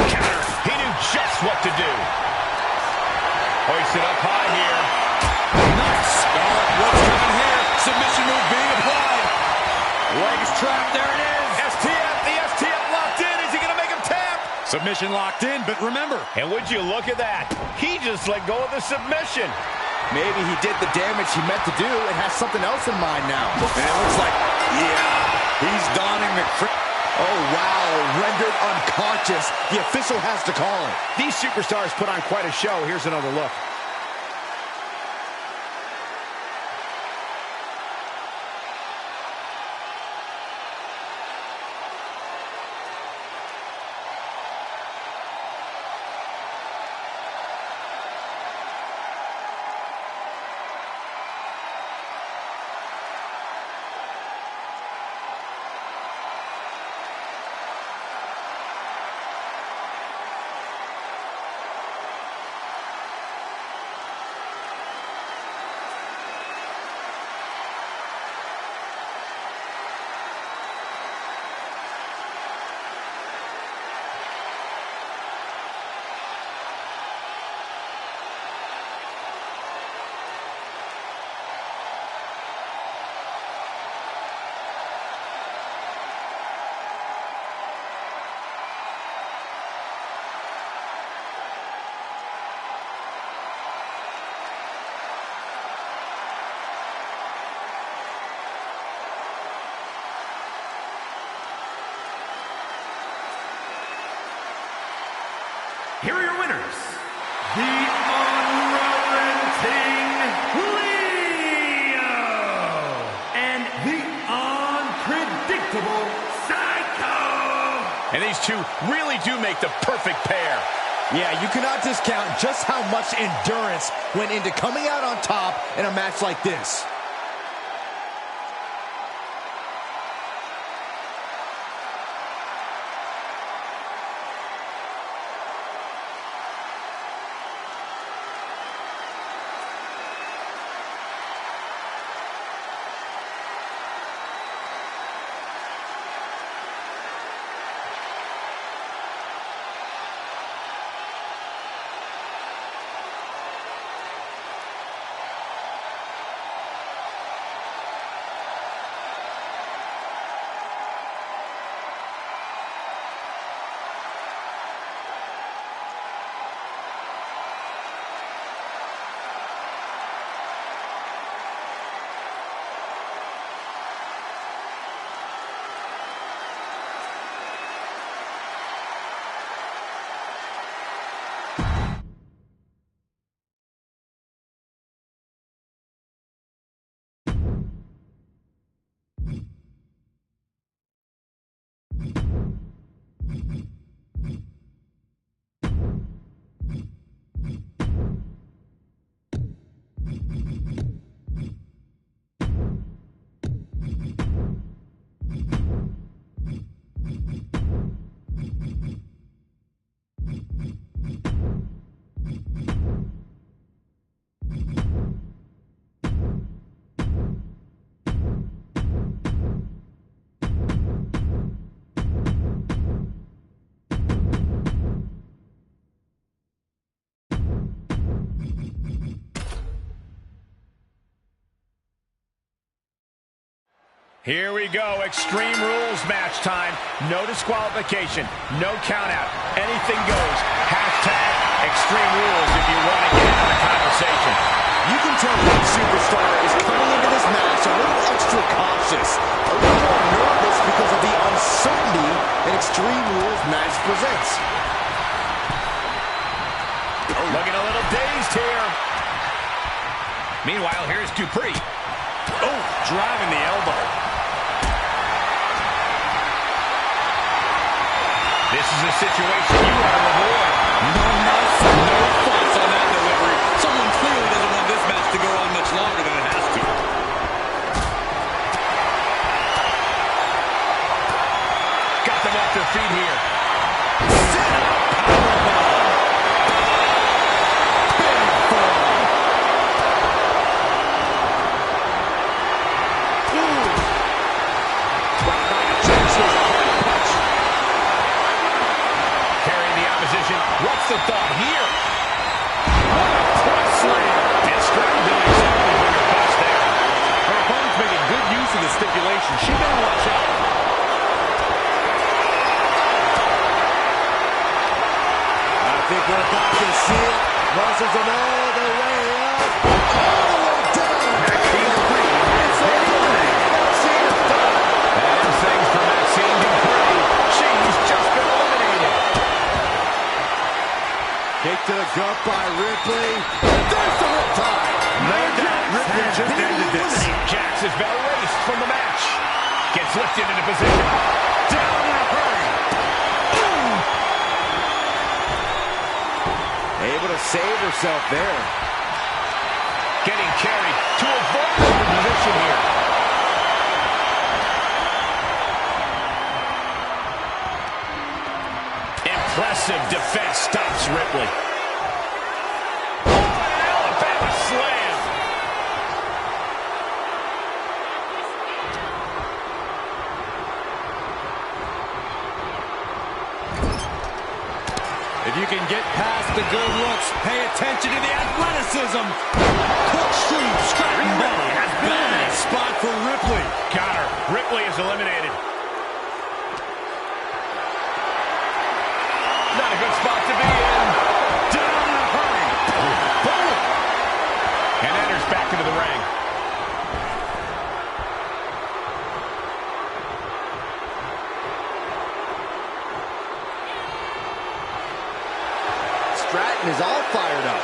Counter. He knew just what to do. Hoisted up high here. Nice. What's coming here? Submission move being applied. Legs trapped. There it is. STF. The STF locked in. Is he going to make him tap? Submission locked in, but remember. And would you look at that? He just let go of the submission. Maybe he did the damage he meant to do and has something else in mind now. And it looks like, yeah, he's donning the... Oh, wow, rendered unconscious. The official has to call him. These superstars put on quite a show. Here's another look. Here are your winners, the Unrelenting Leo and the Unpredictable Psycho. And these two really do make the perfect pair. Yeah, you cannot discount just how much endurance went into coming out on top in a match like this. Here we go, Extreme Rules match time. No disqualification, no count out. Anything goes. Hashtag Extreme Rules if you want to get into the conversation. You can tell one superstar is coming into this match a little extra cautious, a little more nervous because of the uncertainty that Extreme Rules match presents. Looking a little dazed here. Meanwhile, here's Dupree. Oh, driving the elbow. This is a situation you want to avoid. No thoughts on that delivery. Someone clearly doesn't want this match to go on much longer than it has to. Got them off their feet here. What's the thought here? What a cross slam. And Stratton doing exactly what your best there. Her opponent's making good use of the stipulation. She better watch out. I think we're about to see it. Muscles him all the way up. from the match. Gets lifted into position. Down in a hurry. Boom. Able to save herself there. Getting carried to avoid the position here. Impressive defense stops Ripley. Oh, an Alabama slam. If you can get past the good looks, pay attention to the athleticism. Corkscrew, Stratton Ripley has bad spot for Ripley. Got her. Ripley is eliminated. Not a good spot to be in. Down in a hurry. Boom. And enters back into the ring. Stratton is all fired up.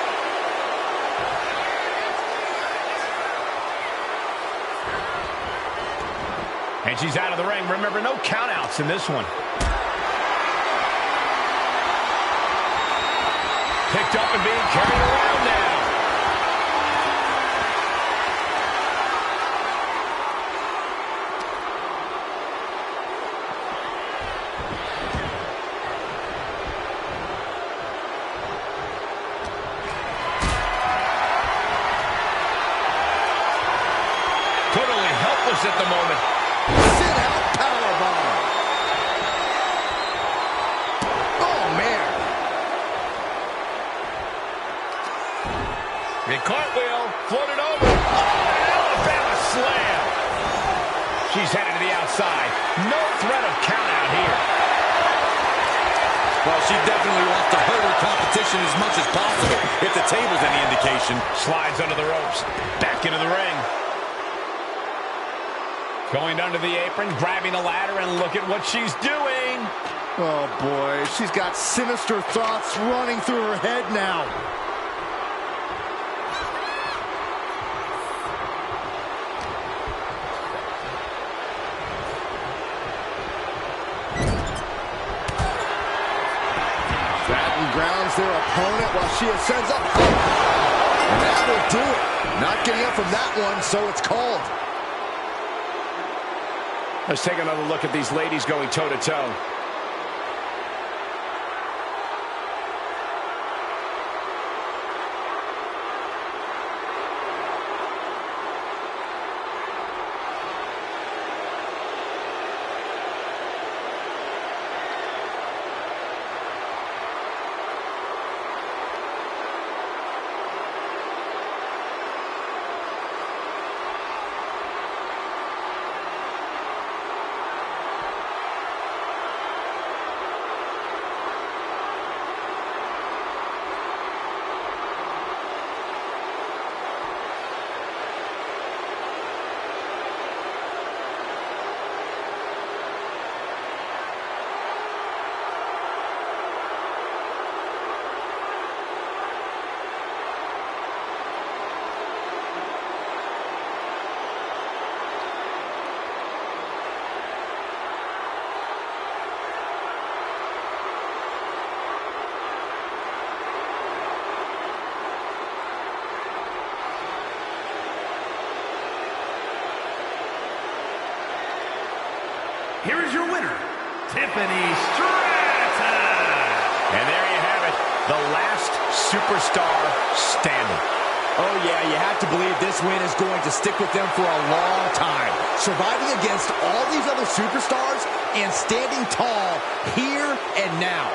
And she's out of the ring. Remember, no countouts in this one. Picked up and being carried around now. Totally helpless at the moment. Sit out powerbomb. Oh, man. The cartwheel floated over. Oh, Alabama slam. She's headed to the outside. No threat of count out here. Well, she definitely wants to hurt her competition as much as possible, if the table's any indication. Slides under the ropes. Back into the ring. Going under the apron, grabbing the ladder, and look at what she's doing. Oh, boy. She's got sinister thoughts running through her head now. Stratton grounds their opponent while she ascends up. And that will do it. Not getting up from that one, so it's called. Let's take another look at these ladies going toe-to-toe. Here is your winner, Tiffany Stratton. And there you have it, the last superstar standing. Oh, yeah, you have to believe this win is going to stick with them for a long time. Surviving against all these other superstars and standing tall here and now.